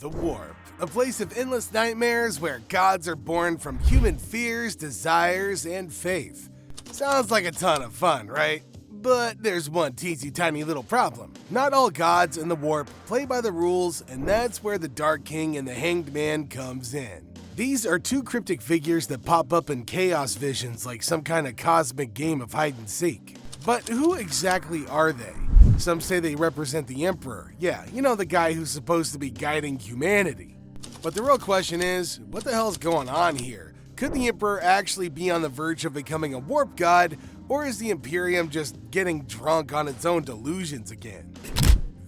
The Warp, a place of endless nightmares where gods are born from human fears, desires, and faith. Sounds like a ton of fun, right? But there's one teensy tiny little problem. Not all gods in the Warp play by the rules, and that's where the Dark King and the Hanged Man comes in. These are two cryptic figures that pop up in chaos visions like some kind of cosmic game of hide and seek. But who exactly are they? Some say they represent the Emperor. Yeah, you know, the guy who's supposed to be guiding humanity. But the real question is, what the hell's going on here? Could the Emperor actually be on the verge of becoming a warp god, or is the Imperium just getting drunk on its own delusions again?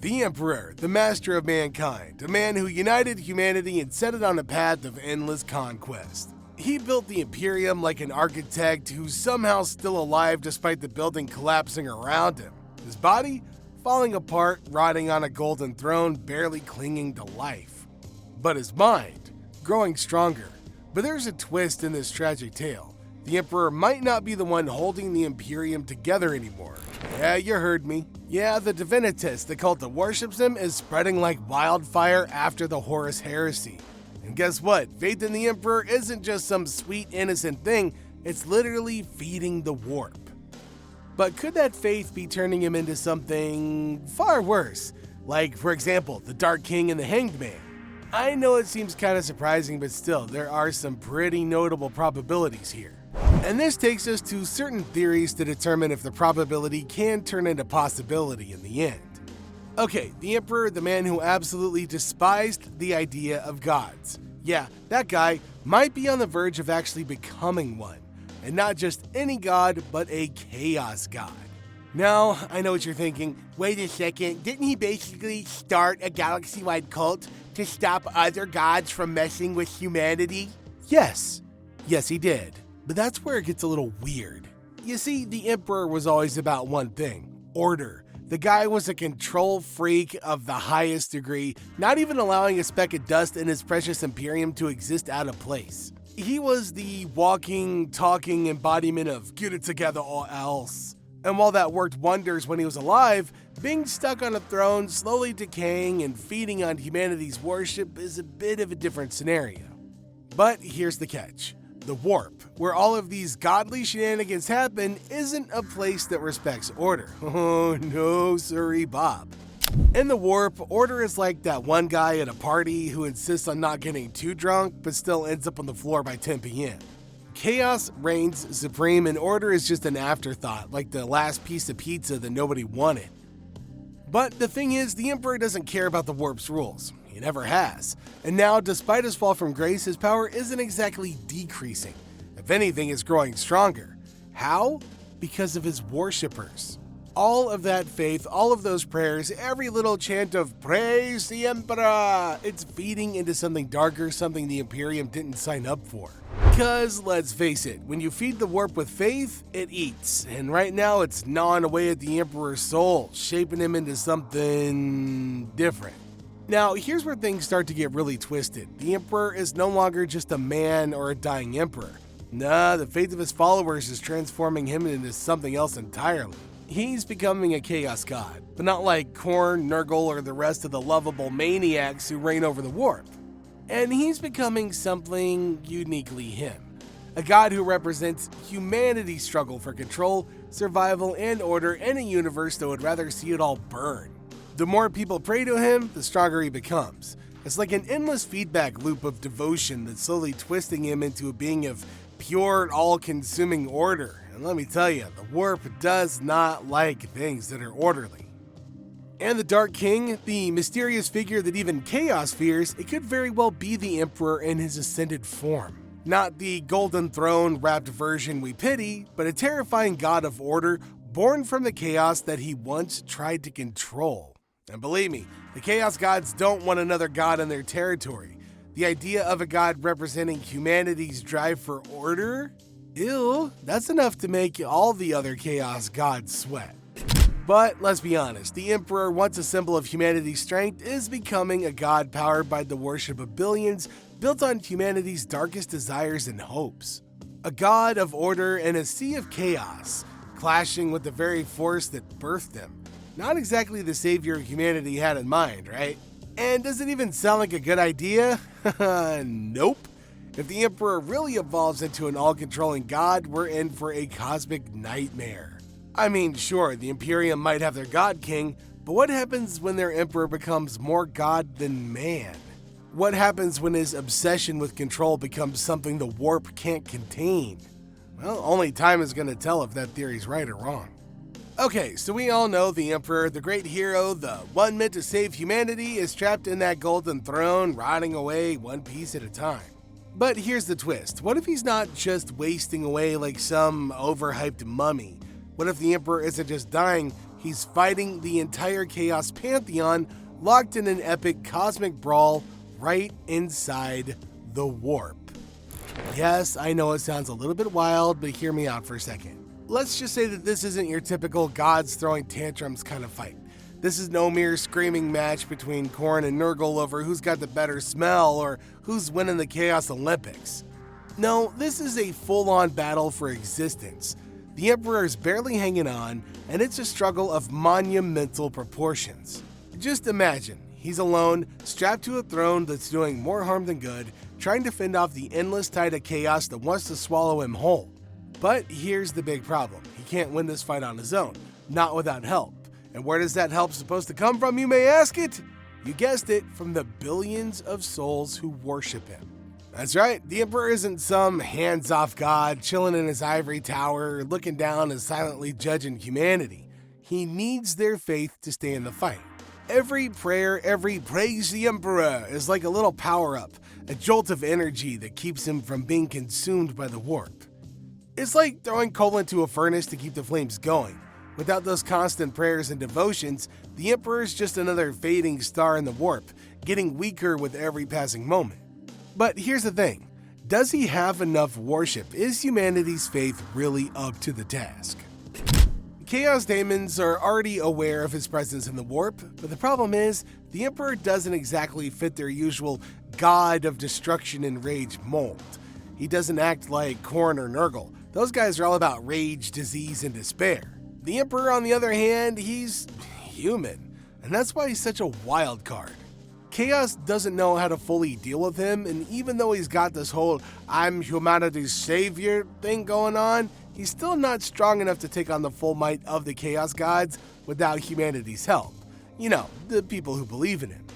The Emperor, the master of mankind, a man who united humanity and set it on a path of endless conquest. He built the Imperium like an architect who's somehow still alive despite the building collapsing around him. His body falling apart, rotting on a golden throne, barely clinging to life. But his mind, growing stronger. But there's a twist in this tragic tale. The Emperor might not be the one holding the Imperium together anymore. Yeah, you heard me. Yeah, the divinity, the cult that worships him, is spreading like wildfire after the Horus heresy. And guess what? Faith in the Emperor isn't just some sweet, innocent thing, it's literally feeding the warp. But could that faith be turning him into something far worse? Like, for example, the Dark King and the Hanged Man. I know it seems kind of surprising, but still, there are some pretty notable probabilities here. And this takes us to certain theories to determine if the probability can turn into possibility in the end. Okay, the Emperor, the man who absolutely despised the idea of gods. Yeah, that guy might be on the verge of actually becoming one. And not just any god, but a chaos god. Now, I know what you're thinking. Wait a second, didn't he basically start a galaxy-wide cult to stop other gods from messing with humanity? Yes, he did. But that's where it gets a little weird. You see, the Emperor was always about one thing: order. The guy was a control freak of the highest degree, not even allowing a speck of dust in his precious Imperium to exist out of place. He was the walking, talking embodiment of get it together or else. And while that worked wonders when he was alive, being stuck on a throne, slowly decaying and feeding on humanity's worship is a bit of a different scenario. But here's the catch. The Warp, where all of these godly shenanigans happen, isn't a place that respects order. Oh no, sorry, Bob. In the Warp, order is like that one guy at a party who insists on not getting too drunk, but still ends up on the floor by 10 p.m. Chaos reigns supreme and order is just an afterthought, like the last piece of pizza that nobody wanted. But the thing is, the Emperor doesn't care about the Warp's rules. He never has. And now, despite his fall from grace, his power isn't exactly decreasing. If anything, it's growing stronger. How? Because of his worshippers. All of that faith, all of those prayers, every little chant of praise the Emperor, it's feeding into something darker, something the Imperium didn't sign up for. Because, let's face it, when you feed the Warp with faith, it eats. And right now, it's gnawing away at the Emperor's soul, shaping him into something different. Now, here's where things start to get really twisted. The Emperor is no longer just a man or a dying emperor. Nah, the faith of his followers is transforming him into something else entirely. He's becoming a chaos god, but not like Korn, Nurgle, or the rest of the lovable maniacs who reign over the Warp. And he's becoming something uniquely him. A god who represents humanity's struggle for control, survival, and order in a universe that would rather see it all burn. The more people pray to him, the stronger he becomes. It's like an endless feedback loop of devotion that's slowly twisting him into a being of pure, all-consuming order. And let me tell you, the Warp does not like things that are orderly. And the Dark King, the mysterious figure that even Chaos fears, it could very well be the Emperor in his ascended form. Not the golden throne-wrapped version we pity, but a terrifying god of order born from the chaos that he once tried to control. And believe me, the Chaos Gods don't want another god in their territory. The idea of a god representing humanity's drive for order? Ew, that's enough to make all the other Chaos Gods sweat. But let's be honest, the Emperor, once a symbol of humanity's strength, is becoming a god powered by the worship of billions, built on humanity's darkest desires and hopes. A god of order in a sea of chaos, clashing with the very force that birthed him. Not exactly the savior humanity had in mind, right? And does it even sound like a good idea? Nope. If the Emperor really evolves into an all-controlling god, we're in for a cosmic nightmare. I mean, sure, the Imperium might have their god king, but what happens when their Emperor becomes more god than man? What happens when his obsession with control becomes something the warp can't contain? Well, only time is going to tell if that theory's right or wrong. Okay, so we all know the Emperor, the great hero, the one meant to save humanity, is trapped in that golden throne, rotting away one piece at a time. But here's the twist. What if he's not just wasting away like some overhyped mummy? What if the Emperor isn't just dying, he's fighting the entire Chaos Pantheon, locked in an epic cosmic brawl right inside the warp? Yes, I know it sounds a little bit wild, but hear me out for a second. Let's just say that this isn't your typical gods throwing tantrums kind of fight. This is no mere screaming match between Khorne and Nurgle over who's got the better smell or who's winning the Chaos Olympics. No, this is a full-on battle for existence. The Emperor is barely hanging on, and it's a struggle of monumental proportions. Just imagine, he's alone, strapped to a throne that's doing more harm than good, trying to fend off the endless tide of chaos that wants to swallow him whole. But here's the big problem. He can't win this fight on his own, not without help. And where does that help supposed to come from, you may ask it? You guessed it, from the billions of souls who worship him. That's right, the Emperor isn't some hands-off god chilling in his ivory tower, looking down and silently judging humanity. He needs their faith to stay in the fight. Every prayer, every praise the Emperor is like a little power-up, a jolt of energy that keeps him from being consumed by the warp. It's like throwing coal into a furnace to keep the flames going. Without those constant prayers and devotions, the Emperor is just another fading star in the warp, getting weaker with every passing moment. But here's the thing, does he have enough worship? Is humanity's faith really up to the task? Chaos Daemons are already aware of his presence in the warp, but the problem is, the Emperor doesn't exactly fit their usual god of destruction and rage mold. He doesn't act like Khorne or Nurgle. Those guys are all about rage, disease, and despair. The Emperor, on the other hand, he's human, and that's why he's such a wild card. Chaos doesn't know how to fully deal with him, and even though he's got this whole I'm humanity's savior thing going on, he's still not strong enough to take on the full might of the Chaos Gods without humanity's help. You know, the people who believe in him.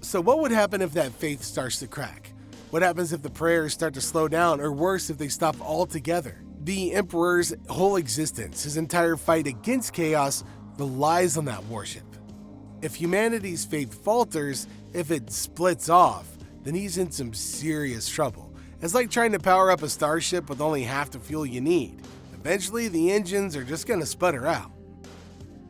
So what would happen if that faith starts to crack? What happens if the prayers start to slow down, or worse, if they stop altogether? The Emperor's whole existence, his entire fight against chaos, relies on that worship. If humanity's faith falters, if it splits off, then he's in some serious trouble. It's like trying to power up a starship with only half the fuel you need. Eventually, the engines are just gonna sputter out.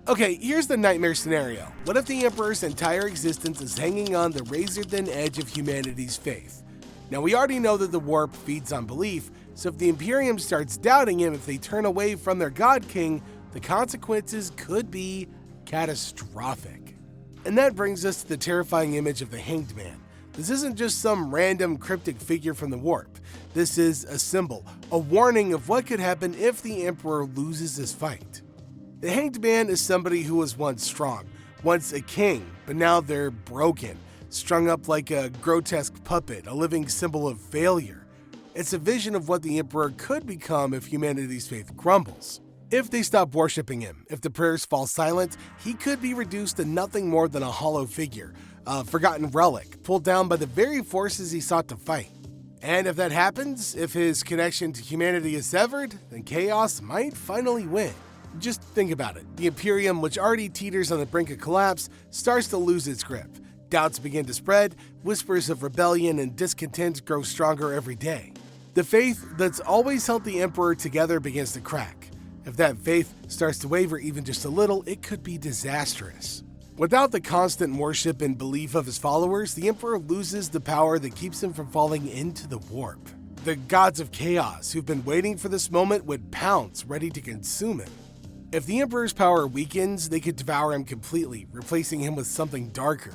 Okay, here's the nightmare scenario. What if the Emperor's entire existence is hanging on the razor-thin edge of humanity's faith? Now, we already know that the warp feeds on belief, so if the Imperium starts doubting him, if they turn away from their God King, the consequences could be catastrophic. And that brings us to the terrifying image of the Hanged Man. This isn't just some random cryptic figure from the warp. This is a symbol, a warning of what could happen if the Emperor loses this fight. The Hanged Man is somebody who was once strong, once a king, but now they're broken, strung up like a grotesque puppet, a living symbol of failure. It's a vision of what the Emperor could become if humanity's faith crumbles. If they stop worshipping him, if the prayers fall silent, he could be reduced to nothing more than a hollow figure, a forgotten relic, pulled down by the very forces he sought to fight. And if that happens, if his connection to humanity is severed, then chaos might finally win. Just think about it. The Imperium, which already teeters on the brink of collapse, starts to lose its grip. Doubts begin to spread, whispers of rebellion and discontent grow stronger every day. The faith that's always held the Emperor together begins to crack. If that faith starts to waver even just a little, it could be disastrous. Without the constant worship and belief of his followers, the Emperor loses the power that keeps him from falling into the warp. The gods of chaos, who've been waiting for this moment, would pounce, ready to consume him. If the Emperor's power weakens, they could devour him completely, replacing him with something darker.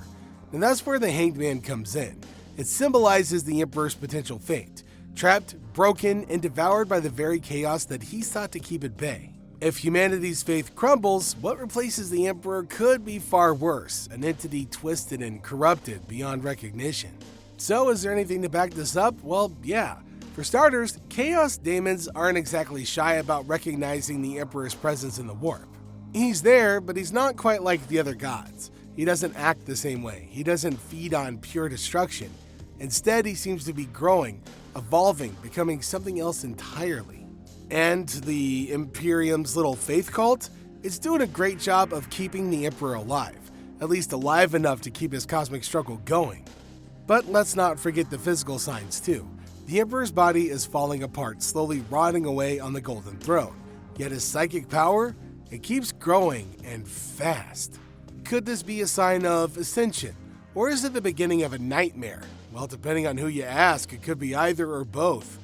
And that's where the Hanged Man comes in. It symbolizes the Emperor's potential fate. Trapped, broken, and devoured by the very chaos that he sought to keep at bay. If humanity's faith crumbles, what replaces the Emperor could be far worse, an entity twisted and corrupted beyond recognition. So is there anything to back this up? Well, yeah. For starters, Chaos Daemons aren't exactly shy about recognizing the Emperor's presence in the warp. He's there, but he's not quite like the other gods. He doesn't act the same way. He doesn't feed on pure destruction. Instead, he seems to be growing, evolving, becoming something else entirely. And the Imperium's little faith cult is doing a great job of keeping the Emperor alive, at least alive enough to keep his cosmic struggle going. But let's not forget the physical signs too. The Emperor's body is falling apart, slowly rotting away on the Golden Throne. Yet his psychic power, it keeps growing and fast. Could this be a sign of ascension? Or is it the beginning of a nightmare? Well, depending on who you ask, it could be either or both.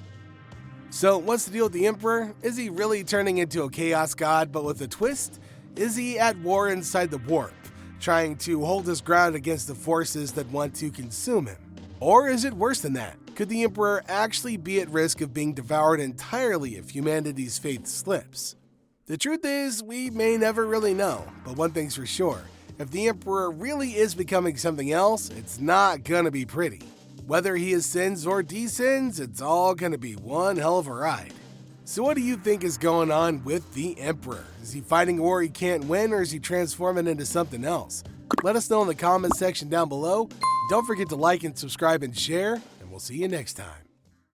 So what's the deal with the Emperor? Is he really turning into a chaos god but with a twist? Is he at war inside the warp, trying to hold his ground against the forces that want to consume him? Or is it worse than that? Could the Emperor actually be at risk of being devoured entirely if humanity's faith slips? The truth is, we may never really know, but one thing's for sure. If the Emperor really is becoming something else, it's not gonna be pretty. Whether he ascends or descends, it's all gonna be one hell of a ride. So what do you think is going on with the Emperor? Is he fighting a war he can't win, or is he transforming into something else? Let us know in the comments section down below. Don't forget to like and subscribe and share, and we'll see you next time.